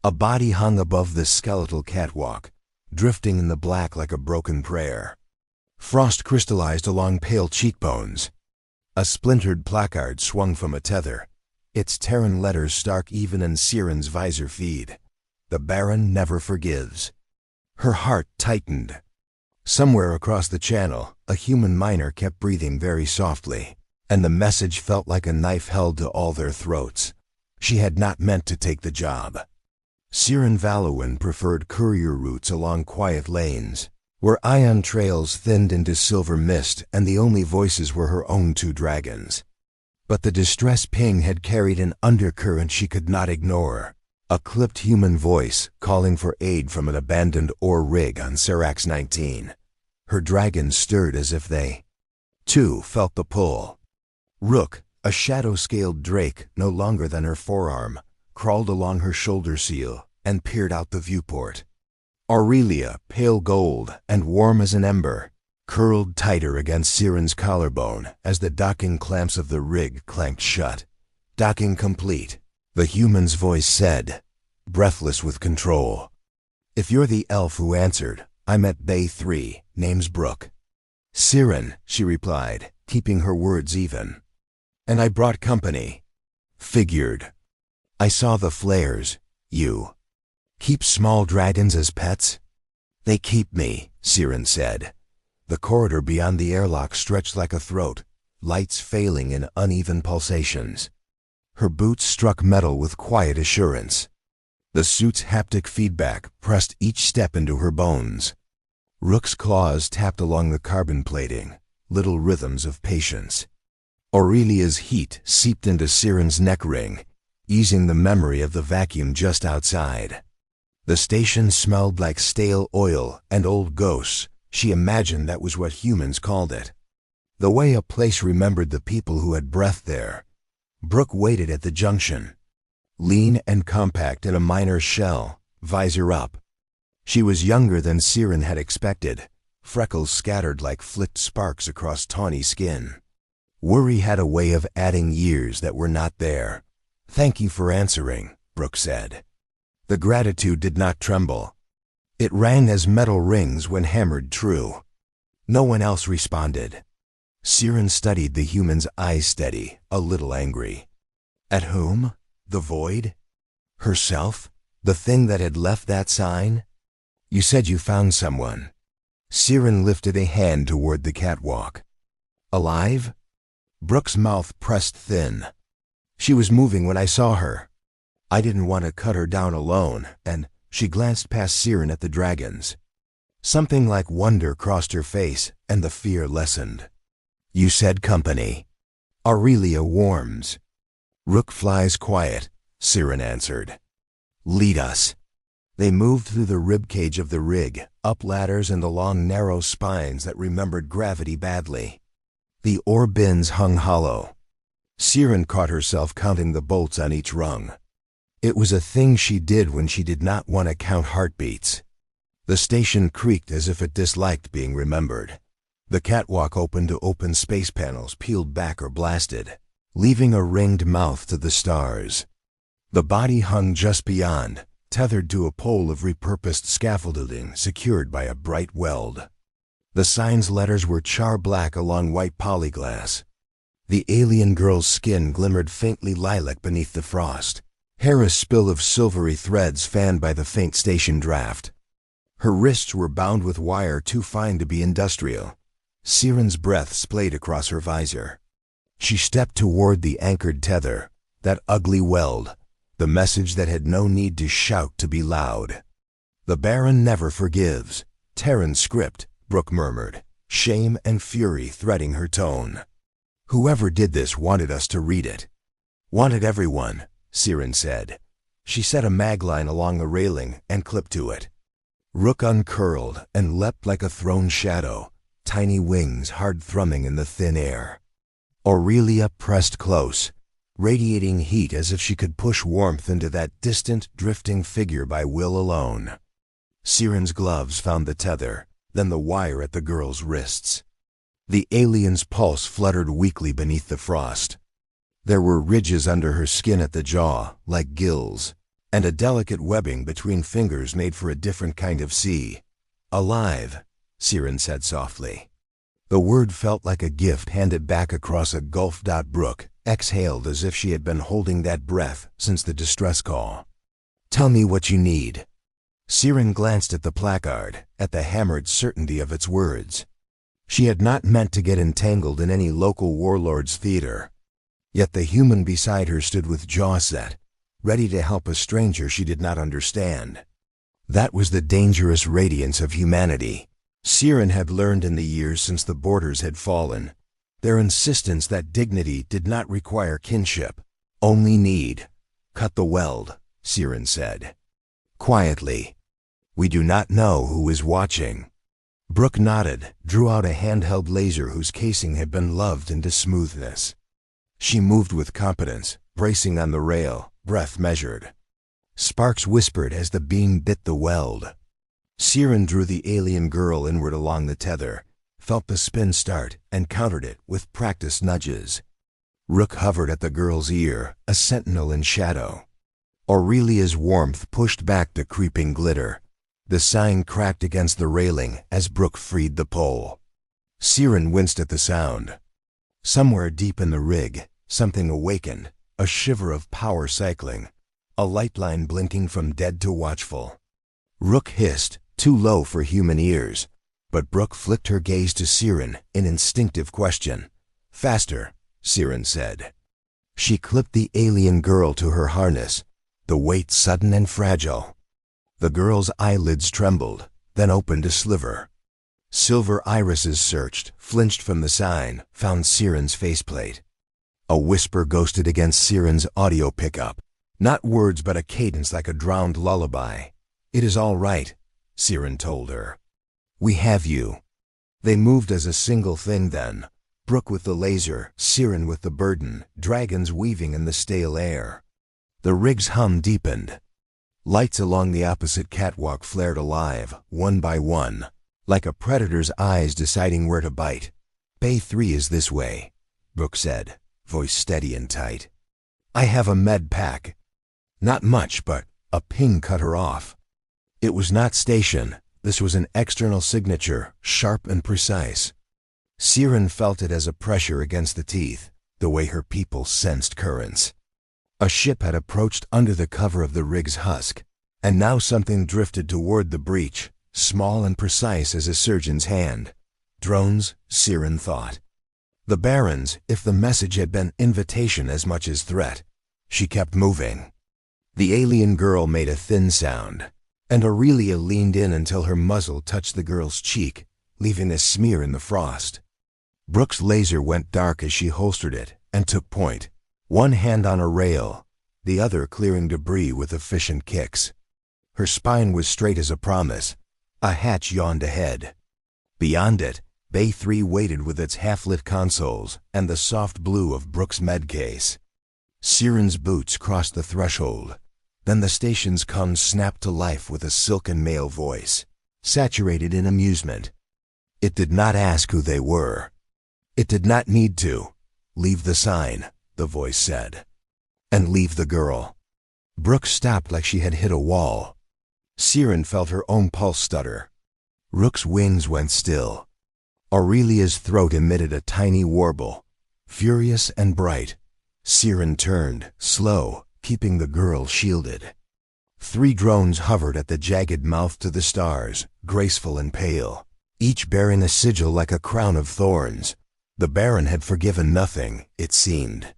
A body hung above the skeletal catwalk, drifting in the black like a broken prayer. Frost crystallized along pale cheekbones. A splintered placard swung from a tether, its Terran letters stark even in Siren's visor feed. The Baron never forgives. Her heart tightened. Somewhere across the channel, a human miner kept breathing very softly, and the message felt like a knife held to all their throats. She had not meant to take the job. Siren Valuin preferred courier routes along quiet lanes, where ion trails thinned into silver mist and the only voices were her own two dragons. But the distress ping had carried an undercurrent she could not ignore. A clipped human voice calling for aid from an abandoned ore rig on Serax 19. Her dragons stirred as if they, too, felt the pull. Rook, a shadow-scaled drake no longer than her forearm, crawled along her shoulder seal and peered out the viewport. Aurelia, pale gold and warm as an ember, curled tighter against Siren's collarbone as the docking clamps of the rig clanked shut. Docking complete. The human's voice said, breathless with control. If you're the elf who answered, I'm at Bay 3, name's Brooke. Siren, she replied, keeping her words even. And I brought company. Figured. I saw the flares, you. Keep small dragons as pets? They keep me, Siren said. The corridor beyond the airlock stretched like a throat, lights failing in uneven pulsations. Her boots struck metal with quiet assurance. The suit's haptic feedback pressed each step into her bones. Rook's claws tapped along the carbon plating, little rhythms of patience. Aurelia's heat seeped into Siren's neck ring, easing the memory of the vacuum just outside. The station smelled like stale oil and old ghosts. She imagined that was what humans called it. The way a place remembered the people who had breathed there. Brooke waited at the junction, lean and compact in a miner's shell, visor up. She was younger than Siren had expected, freckles scattered like flicked sparks across tawny skin. Worry had a way of adding years that were not there. Thank you for answering, Brooke said. The gratitude did not tremble. It rang as metal rings when hammered true. No one else responded. Siren studied the human's eyes steady, a little angry. At whom? The void? Herself? The thing that had left that sign? You said you found someone. Siren lifted a hand toward the catwalk. Alive? Brooke's mouth pressed thin. She was moving when I saw her. I didn't want to cut her down alone, and she glanced past Siren at the dragons. Something like wonder crossed her face, and the fear lessened. You said company. Aurelia warms. Rook flies quiet, Siren answered. Lead us. They moved through the ribcage of the rig, up ladders and along narrow spines that remembered gravity badly. The ore bins hung hollow. Siren caught herself counting the bolts on each rung. It was a thing she did when she did not want to count heartbeats. The station creaked as if it disliked being remembered. The catwalk opened to open space panels peeled back or blasted, leaving a ringed mouth to the stars. The body hung just beyond, tethered to a pole of repurposed scaffolding secured by a bright weld. The sign's letters were char-black along white polyglass. The alien girl's skin glimmered faintly lilac beneath the frost, hair a spill of silvery threads fanned by the faint station draft. Her wrists were bound with wire too fine to be industrial. Siren's breath splayed across her visor. She stepped toward the anchored tether, that ugly weld, the message that had no need to shout to be loud. The Baron never forgives. Terran script, Brooke murmured, shame and fury threading her tone. Whoever did this wanted us to read it. Wanted everyone, Siren said. She set a magline along the railing and clipped to it. Rook uncurled and leapt like a thrown shadow, tiny wings hard thrumming in the thin air. Aurelia pressed close, radiating heat as if she could push warmth into that distant, drifting figure by will alone. Siren's gloves found the tether, then the wire at the girl's wrists. The alien's pulse fluttered weakly beneath the frost. There were ridges under her skin at the jaw, like gills, and a delicate webbing between fingers made for a different kind of sea. Alive, Siren said softly. The word felt like a gift handed back across a gulf. Brooke exhaled as if she had been holding that breath since the distress call. Tell me what you need. Siren glanced at the placard, at the hammered certainty of its words. She had not meant to get entangled in any local warlord's theater. Yet the human beside her stood with jaw set, ready to help a stranger she did not understand. That was the dangerous radiance of humanity. Siren had learned in the years since the borders had fallen, their insistence that dignity did not require kinship, only need. Cut the weld, Siren said. Quietly. We do not know who is watching. Brooke nodded, drew out a handheld laser whose casing had been loved into smoothness. She moved with competence, bracing on the rail, breath measured. Sparks whispered as the beam bit the weld. Siren drew the alien girl inward along the tether, felt the spin start, and countered it with practiced nudges. Rook hovered at the girl's ear, a sentinel in shadow. Aurelia's warmth pushed back the creeping glitter. The sign cracked against the railing as Brooke freed the pole. Siren winced at the sound. Somewhere deep in the rig, something awakened, a shiver of power cycling, a light line blinking from dead to watchful. Rook hissed, too low for human ears, but Brooke flicked her gaze to Siren in instinctive question. Faster, Siren said. She clipped the alien girl to her harness, the weight sudden and fragile. The girl's eyelids trembled, then opened a sliver. Silver irises searched, flinched from the sign, found Siren's faceplate. A whisper ghosted against Siren's audio pickup. Not words but a cadence like a drowned lullaby. It is all right, Siren told her. We have you. They moved as a single thing then. Brooke with the laser, Siren with the burden, dragons weaving in the stale air. The rig's hum deepened. Lights along the opposite catwalk flared alive, one by one, like a predator's eyes deciding where to bite. Bay 3 is this way, Brooke said, voice steady and tight. I have a med pack. Not much, but a ping cut her off. It was not station. This was an external signature, sharp and precise. Siren felt it as a pressure against the teeth, the way her people sensed currents. A ship had approached under the cover of the rig's husk, and now something drifted toward the breach, small and precise as a surgeon's hand. Drones, Siren thought. The Barons, if the message had been invitation as much as threat. She kept moving. The alien girl made a thin sound, and Aurelia leaned in until her muzzle touched the girl's cheek, leaving a smear in the frost. Brooke's laser went dark as she holstered it and took point. One hand on a rail, the other clearing debris with efficient kicks. Her spine was straight as a promise. A hatch yawned ahead. Beyond it, Bay 3 waited with its half-lit consoles and the soft blue of Brooke's med case. Siren's boots crossed the threshold. Then the station's con snapped to life with a silken male voice, saturated in amusement. It did not ask who they were. It did not need to. Leave the sign, the voice said. And leave the girl. Brooke stopped like she had hit a wall. Siren felt her own pulse stutter. Rook's wings went still. Aurelia's throat emitted a tiny warble, furious and bright. Siren turned, slow, keeping the girl shielded. 3 drones hovered at the jagged mouth to the stars, graceful and pale, each bearing a sigil like a crown of thorns. The Baron had forgiven nothing, it seemed.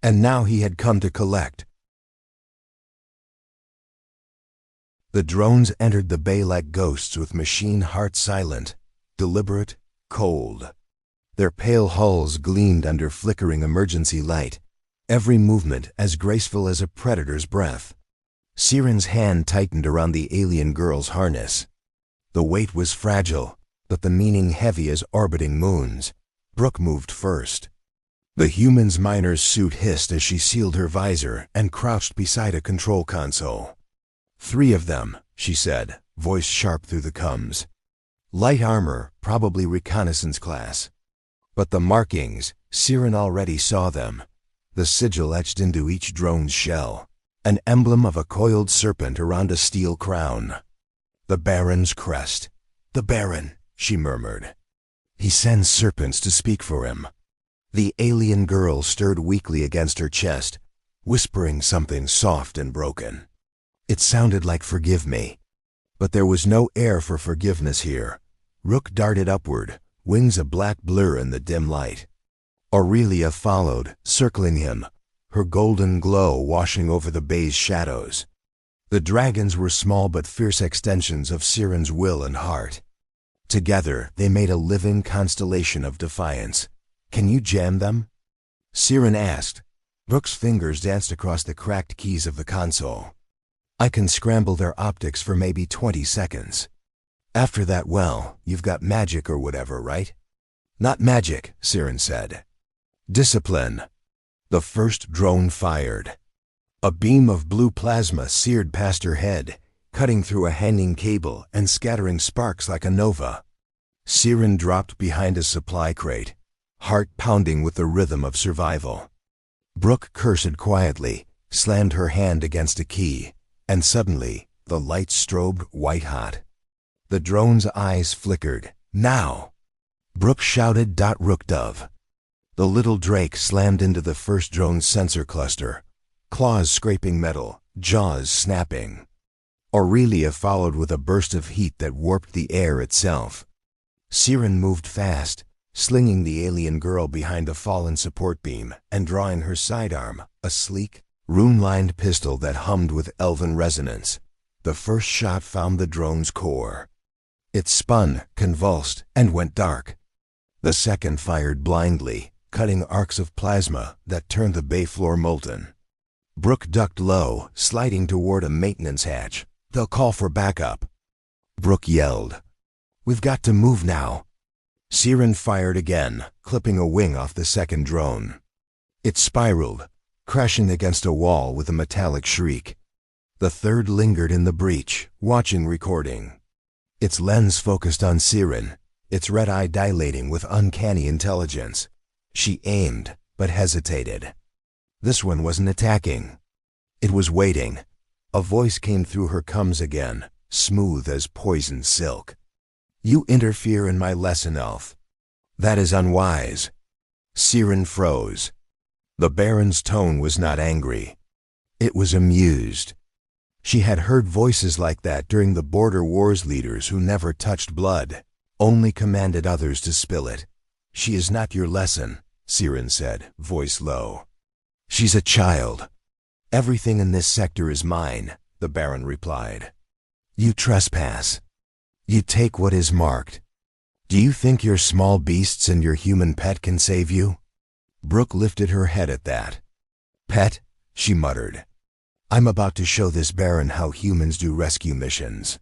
And now he had come to collect. The drones entered the bay like ghosts with machine heart silent, deliberate, cold. Their pale hulls gleamed under flickering emergency light, every movement as graceful as a predator's breath. Siren's hand tightened around the alien girl's harness. The weight was fragile, but the meaning heavy as orbiting moons. Brooke moved first. The human's miner's suit hissed as she sealed her visor and crouched beside a control console. 3 of them, she said, voice sharp through the coms. Light armor, probably reconnaissance class. But the markings, Siren already saw them. The sigil etched into each drone's shell. an emblem of a coiled serpent around a steel crown. The Baron's crest. The Baron, she murmured. He sends serpents to speak for him. The alien girl stirred weakly against her chest, whispering something soft and broken. It sounded like forgive me. But there was no air for forgiveness here. Rook darted upward, wings a black blur in the dim light. Aurelia followed, circling him, her golden glow washing over the bay's shadows. The dragons were small but fierce extensions of Siren's will and heart. Together, they made a living constellation of defiance. Can you jam them? Siren asked. Rook's fingers danced across the cracked keys of the console. I can scramble their optics for maybe 20 seconds. After that, well, you've got magic or whatever, right? Not magic, Siren said. Discipline. The first drone fired. A beam of blue plasma seared past her head, cutting through a hanging cable and scattering sparks like a nova. Siren dropped behind a supply crate, heart pounding with the rhythm of survival. Brooke cursed quietly, slammed her hand against a key, and suddenly, the light strobed white-hot. The drone's eyes flickered. Now! Brooke shouted. Rook Dove. The little drake slammed into the first drone's sensor cluster, claws scraping metal, jaws snapping. Aurelia followed with a burst of heat that warped the air itself. Siren moved fast, slinging the alien girl behind the fallen support beam and drawing her sidearm, a sleek, rune-lined pistol that hummed with elven resonance. The first shot found the drone's core. It spun, convulsed, and went dark. The second fired blindly, cutting arcs of plasma that turned the bay floor molten. Brooke ducked low, sliding toward a maintenance hatch. They'll call for backup. Brooke yelled. We've got to move now. Siren fired again, clipping a wing off the second drone. It spiraled, crashing against a wall with a metallic shriek. The third lingered in the breach, watching recording. Its lens focused on Siren, its red eye dilating with uncanny intelligence. She aimed, but hesitated. This one wasn't attacking. It was waiting. A voice came through her coms again, smooth as poisoned silk. You interfere in my lesson, elf. That is unwise. Siren froze. The Baron's tone was not angry. It was amused. She had heard voices like that during the Border Wars leaders who never touched blood, only commanded others to spill it. She is not your lesson, Siren said, voice low. She's a child. Everything in this sector is mine, the Baron replied. You trespass. You take what is marked. Do you think your small beasts and your human pet can save you? Brooke lifted her head at that. Pet, she muttered. I'm about to show this Baron how humans do rescue missions.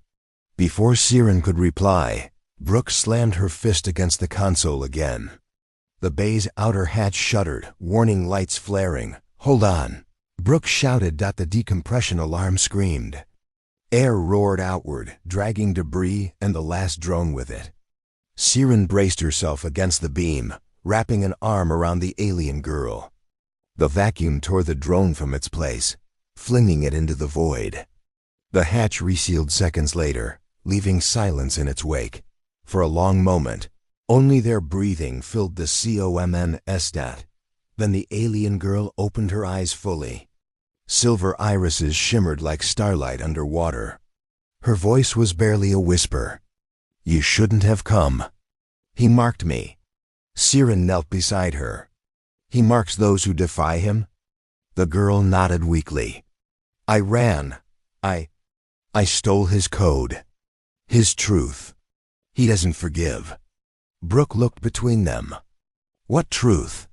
Before Siren could reply, Brooke slammed her fist against the console again. The bay's outer hatch shuddered, warning lights flaring. Hold on. Brooke shouted. The decompression alarm screamed. Air roared outward, dragging debris and the last drone with it. Siren braced herself against the beam, wrapping an arm around the alien girl. The vacuum tore the drone from its place, flinging it into the void. The hatch resealed seconds later, leaving silence in its wake. For a long moment, only their breathing filled the COMN. Then the alien girl opened her eyes fully. Silver irises shimmered like starlight underwater. Her voice was barely a whisper. You shouldn't have come. He marked me. Siren knelt beside her. He marks those who defy him? The girl nodded weakly. I ran. I stole his code. His truth. He doesn't forgive. Brooke looked between them. What truth?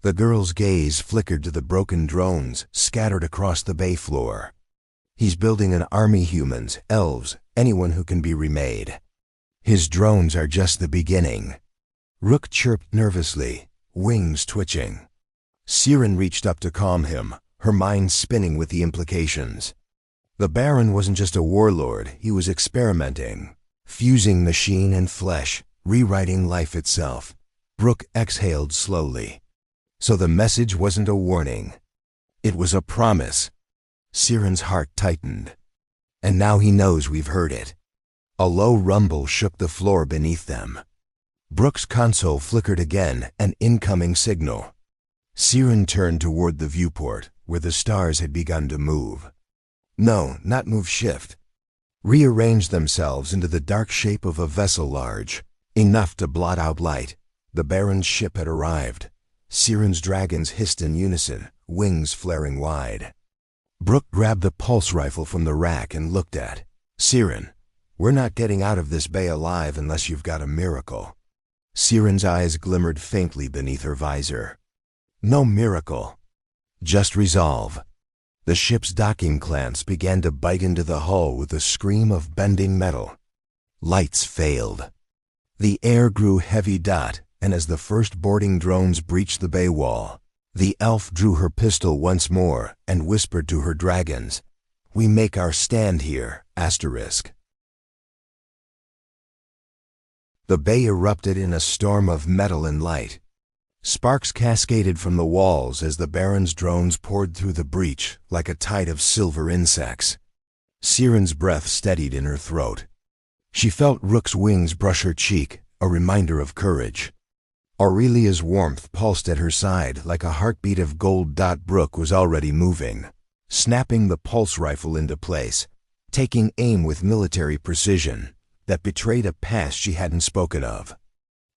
The girl's gaze flickered to the broken drones scattered across the bay floor. He's building an army, humans, elves, anyone who can be remade. His drones are just the beginning. Rook chirped nervously, wings twitching. Siren reached up to calm him, her mind spinning with the implications. The Baron wasn't just a warlord, he was experimenting, fusing machine and flesh, rewriting life itself. Brooke exhaled slowly. So the message wasn't a warning. It was a promise. Siren's heart tightened. And now he knows we've heard it. A low rumble shook the floor beneath them. Brooke's console flickered again, an incoming signal. Siren turned toward the viewport, where the stars had begun to move. No, not move, shift. Rearrange themselves into the dark shape of a vessel large, enough to blot out light. The Baron's ship had arrived. Siren's dragons hissed in unison, wings flaring wide. Brooke grabbed the pulse rifle from the rack and looked at Siren. We're not getting out of this bay alive unless you've got a miracle. Siren's eyes glimmered faintly beneath her visor. No miracle. Just resolve. The ship's docking clamps began to bite into the hull with a scream of bending metal. Lights failed. The air grew heavy dot, and as the first boarding drones breached the bay wall, the elf drew her pistol once more and whispered to her dragons, "We make our stand here, asterisk." The bay erupted in a storm of metal and light. Sparks cascaded from the walls as the Baron's drones poured through the breach like a tide of silver insects. Siren's breath steadied in her throat. She felt Rook's wings brush her cheek, a reminder of courage. Aurelia's warmth pulsed at her side like a heartbeat of gold. Brooke was already moving, snapping the pulse rifle into place, taking aim with military precision that betrayed a past she hadn't spoken of.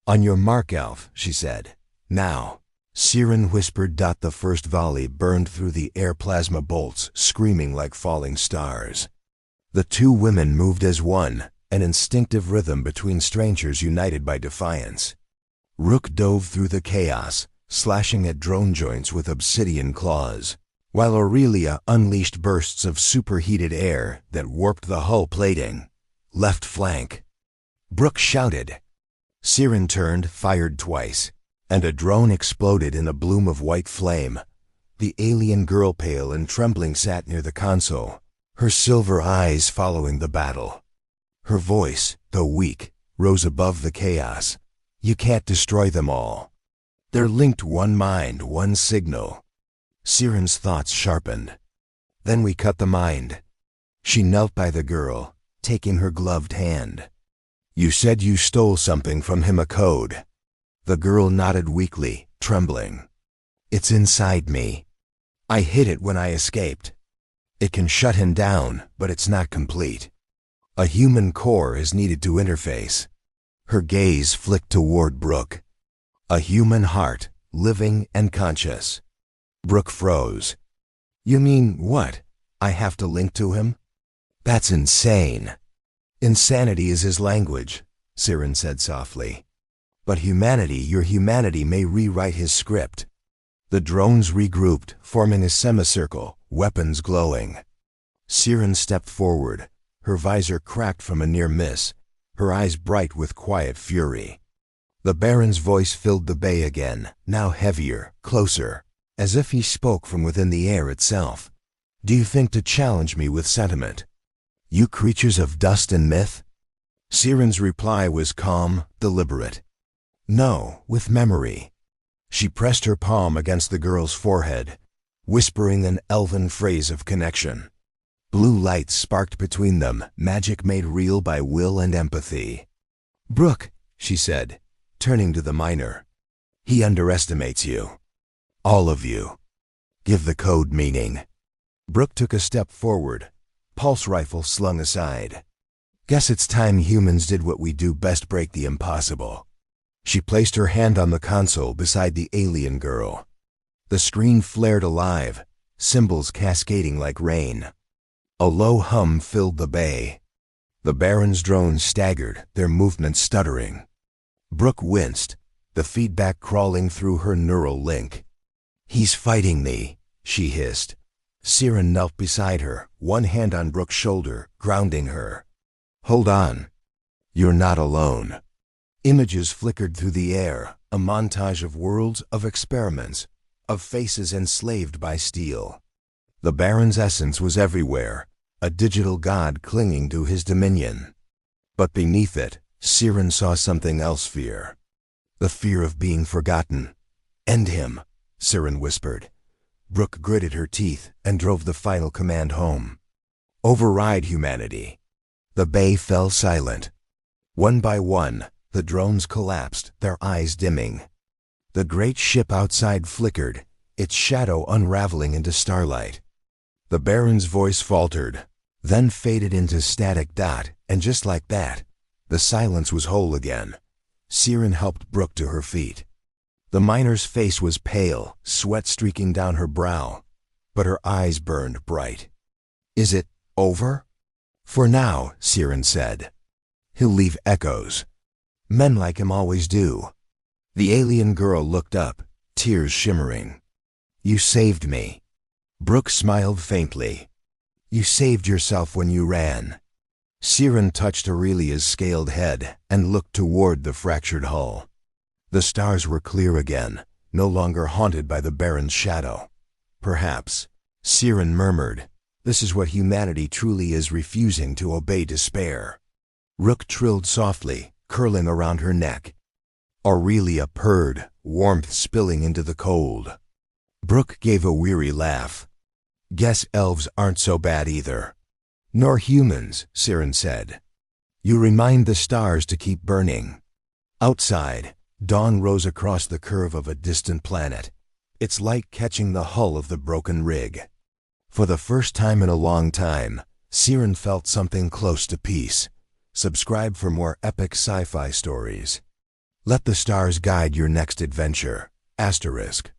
"On your mark, elf," she said. "Now." Siren whispered. The first volley burned through the air plasma bolts, screaming like falling stars. The two women moved as one, an instinctive rhythm between strangers united by defiance. Rook dove through the chaos, slashing at drone joints with obsidian claws, while Aurelia unleashed bursts of superheated air that warped the hull plating. "Left flank." Brooke shouted. Siren turned, fired twice, and a drone exploded in a bloom of white flame. The alien girl, pale and trembling, sat near the console, her silver eyes following the battle. Her voice, though weak, rose above the chaos. "You can't destroy them all. They're linked, one mind, one signal." Siren's thoughts sharpened. "Then we cut the mind." She knelt by the girl, taking her gloved hand. "You said you stole something from him, a code." The girl nodded weakly, trembling. "It's inside me. I hid it when I escaped. It can shut him down, but it's not complete. A human core is needed to interface." Her gaze flicked toward Brooke. "A human heart, living and conscious." Brooke froze. "You mean what? I have to link to him?" "That's insane." "Insanity is his language," Siren said softly. "But humanity, your humanity, may rewrite his script." The drones regrouped, forming a semicircle, weapons glowing. Siren stepped forward, her visor cracked from a near miss, her eyes bright with quiet fury. The Baron's voice filled the bay again, now heavier, closer, as if he spoke from within the air itself. "Do you think to challenge me with sentiment? You creatures of dust and myth?" Siren's reply was calm, deliberate. "No, with memory." She pressed her palm against the girl's forehead, whispering an elven phrase of connection. Blue light sparked between them, magic made real by will and empathy. "Brooke," she said, turning to the miner. "He underestimates you. All of you. Give the code meaning." Brooke took a step forward, pulse rifle slung aside. "Guess it's time humans did what we do best, break the impossible." She placed her hand on the console beside the alien girl. The screen flared alive, symbols cascading like rain. A low hum filled the bay. The Baron's drones staggered, their movements stuttering. Brooke winced, the feedback crawling through her neural link. "He's fighting me," she hissed. Siren knelt beside her, one hand on Brooke's shoulder, grounding her. "Hold on. You're not alone." Images flickered through the air, a montage of worlds, of experiments, of faces enslaved by steel. The Baron's essence was everywhere, a digital god clinging to his dominion. But beneath it, Siren saw something else: fear. The fear of being forgotten. "End him," Siren whispered. Brooke gritted her teeth and drove the final command home. Override humanity. The bay fell silent. One by one, the drones collapsed, their eyes dimming. The great ship outside flickered, its shadow unraveling into starlight. The Baron's voice faltered, then faded into static dot, and just like that, the silence was whole again. Siren helped Brooke to her feet. The miner's face was pale, sweat streaking down her brow, but her eyes burned bright. "Is it over?" "For now," Siren said. "He'll leave echoes. Men like him always do." The alien girl looked up, tears shimmering. "You saved me." Brooke smiled faintly. "You saved yourself when you ran." Siren touched Aurelia's scaled head and looked toward the fractured hull. The stars were clear again, no longer haunted by the Baron's shadow. "Perhaps," Siren murmured, "this is what humanity truly is, refusing to obey despair." Rook trilled softly, curling around her neck. Aurelia purred, warmth spilling into the cold. Brooke gave a weary laugh. "Guess elves aren't so bad either." "Nor humans," Siren said. "You remind the stars to keep burning." Outside, dawn rose across the curve of a distant planet, its light catching the hull of the broken rig. For the first time in a long time, Siren felt something close to peace. Subscribe for more epic sci-fi stories. Let the stars guide your next adventure. *.